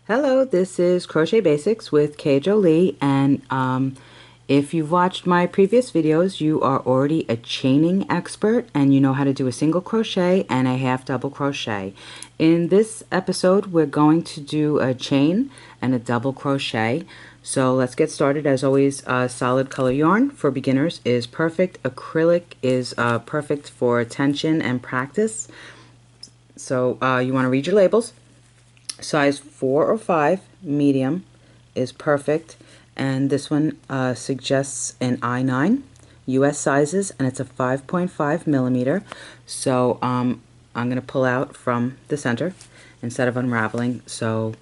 Hello, this is Crochet Basics with K.Jolie, and if you've watched my previous videos, you are already a chaining expert and you know how to do a single crochet and a half double crochet. In this episode, we're going to do a chain and a double crochet. So let's get started. As always, solid color yarn for beginners is perfect. Acrylic is perfect for tension and practice. So you want to read your labels. Size 4 or 5, medium, is perfect. And this one suggests an I9, US sizes, and it's a 5.5 millimeter. So I'm going to pull out from the center instead of unraveling. So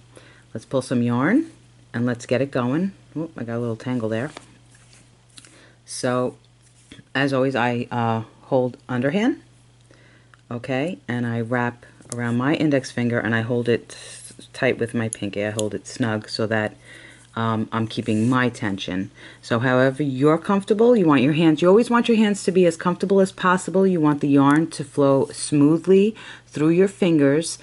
let's pull some yarn and let's get it going. Oh, I got a little tangle there. So as always, I hold underhand, okay, and I wrap around my index finger and I hold it tight with my pinky. I hold it snug so that I'm keeping my tension. So however you're comfortable, you want your hands, you always want your hands to be as comfortable as possible. You want the yarn to flow smoothly through your fingers,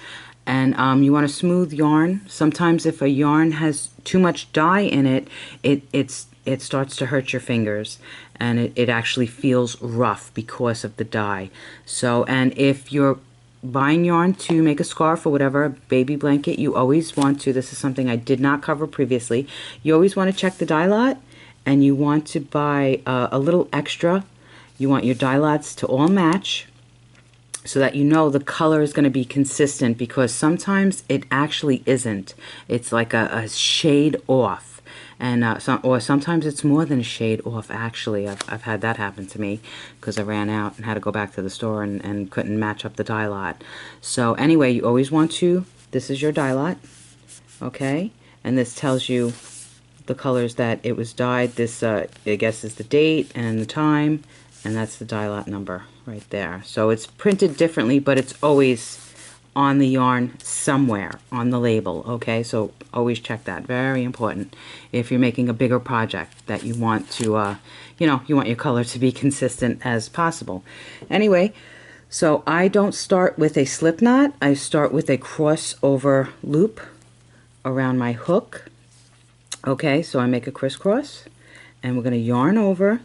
and you want a smooth yarn. Sometimes if a yarn has too much dye in it, it starts to hurt your fingers, and it actually feels rough because of the dye. So, and if you're buying yarn to make a scarf or whatever, a baby blanket, you always want to, this is something I did not cover previously, you always want to check the dye lot, and you want to buy a little extra. You want your dye lots to all match so that you know the color is going to be consistent, because sometimes it actually isn't. It's like a shade off. And or sometimes it's more than a shade off, actually. I've had that happen to me because I ran out and had to go back to the store and couldn't match up the dye lot. So anyway, you always want to, this is your dye lot, okay? And this tells you the colors that it was dyed. This, I guess, is the date and the time, and that's the dye lot number right there. So it's printed differently, but it's always on the yarn somewhere on the label, okay? So always check that. Very important if you're making a bigger project that you want to, you know, you want your color to be consistent as possible. Anyway, so I don't start with a slip knot. I start with a crossover loop around my hook. Okay, so I make a crisscross, and we're going to yarn over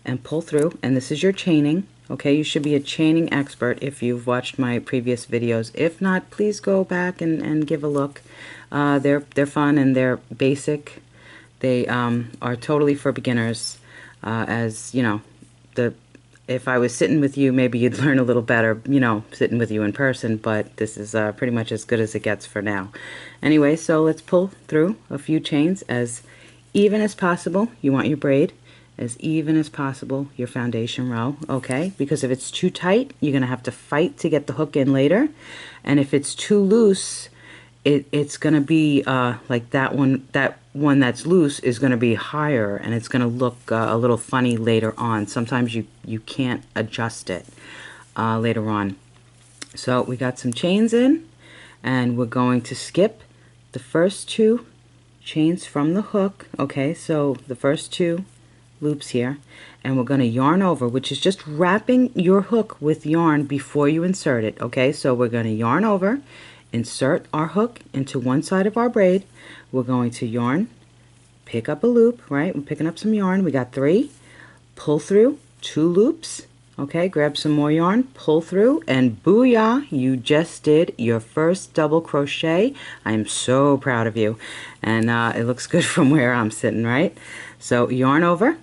and pull through, and this is your chaining. Okay, you should be a chaining expert if you've watched my previous videos. If not, please go back and give a look. They're fun and they're basic. They are totally for beginners. As you know, if I was sitting with you, maybe you'd learn a little better, you know, sitting with you in person, but this is pretty much as good as it gets for now. Anyway, so let's pull through a few chains as even as possible. You want your braid as even as possible, your foundation row, okay? Because if it's too tight, you're gonna have to fight to get the hook in later. And if it's too loose, it's gonna be like that one that's loose is gonna be higher, and it's gonna look a little funny later on. Sometimes you can't adjust it later on. So we got some chains in, and we're going to skip the first 2 chains from the hook, okay? So the first 2 loops here, and we're going to yarn over, which is just wrapping your hook with yarn before you insert it, okay? So we're going to yarn over, insert our hook into one side of our braid. We're going to yarn, pick up a loop, right? We're picking up some yarn. We got 3, pull through 2 loops, okay? Grab some more yarn, pull through, and booyah, you just did your first double crochet. I am so proud of you, and it looks good from where I'm sitting, right? So yarn over,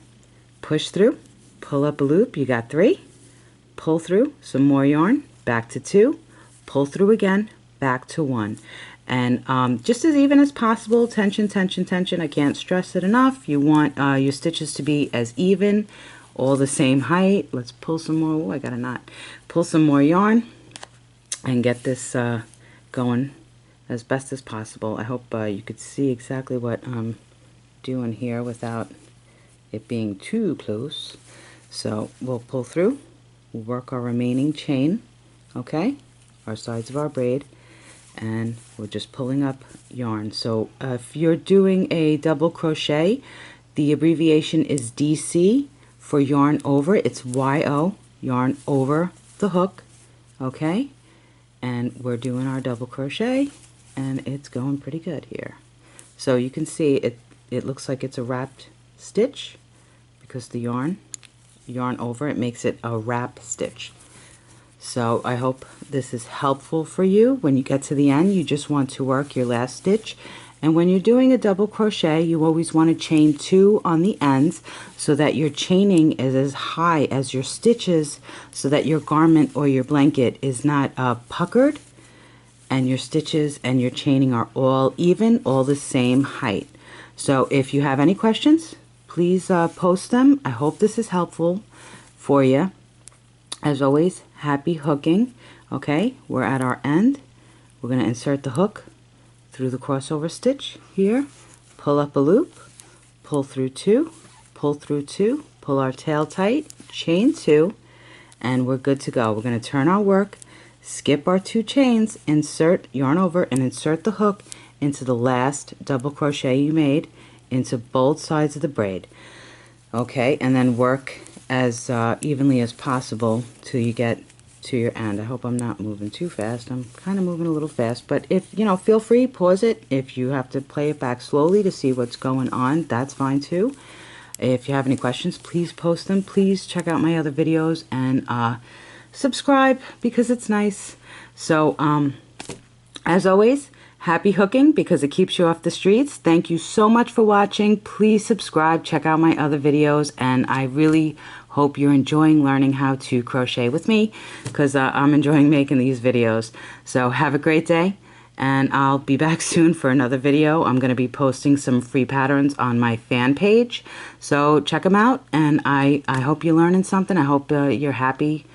push through, pull up a loop, you got 3, pull through, some more yarn, back to 2, pull through again, back to 1. And just as even as possible, tension, tension, tension. I can't stress it enough. You want your stitches to be as even, all the same height. Let's pull some more, oh, I got a knot. Pull some more yarn and get this going as best as possible. I hope you could see exactly what I'm doing here without it being too close. So we'll pull through, we'll work our remaining chain, okay, our sides of our braid, and we're just pulling up yarn. So if you're doing a double crochet, the abbreviation is DC for yarn over. It's YO, yarn over the hook, okay? And we're doing our double crochet, and it's going pretty good here. So you can see it looks like it's a wrapped stitch because the yarn over it makes it a wrap stitch. So I hope this is helpful for you. When you get to the end, you just want to work your last stitch. And when you're doing a double crochet, you always want to chain 2 on the ends so that your chaining is as high as your stitches, so that your garment or your blanket is not puckered, and your stitches and your chaining are all even, all the same height. So if you have any questions, please post them. I hope this is helpful for you. As always, happy hooking. Okay, we're at our end. We're going to insert the hook through the crossover stitch here, pull up a loop, pull through 2, pull through 2, pull our tail tight, chain 2, and we're good to go. We're going to turn our work, skip our 2 chains, insert yarn over, and insert the hook into the last double crochet you made into both sides of the braid. Okay, and then work as evenly as possible till you get to your end. I hope I'm not moving too fast. I'm kind of moving a little fast, but if you know, feel free, pause it. If you have to play it back slowly to see what's going on, that's fine too. If you have any questions, please post them. Please check out my other videos and subscribe because it's nice. So as always, happy hooking because it keeps you off the streets. Thank you so much for watching. Please subscribe, check out my other videos, and I really hope you're enjoying learning how to crochet with me because I'm enjoying making these videos. So have a great day, and I'll be back soon for another video. I'm going to be posting some free patterns on my fan page, so check them out, and I hope you're learning something. I hope you're happy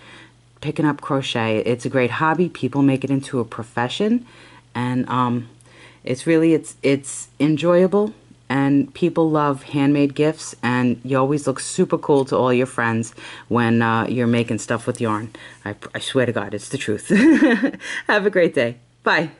picking up crochet. It's a great hobby. People make it into a profession, and it's really it's enjoyable, and people love handmade gifts, and you always look super cool to all your friends when you're making stuff with yarn. I swear to God, it's the truth. Have a great day. Bye.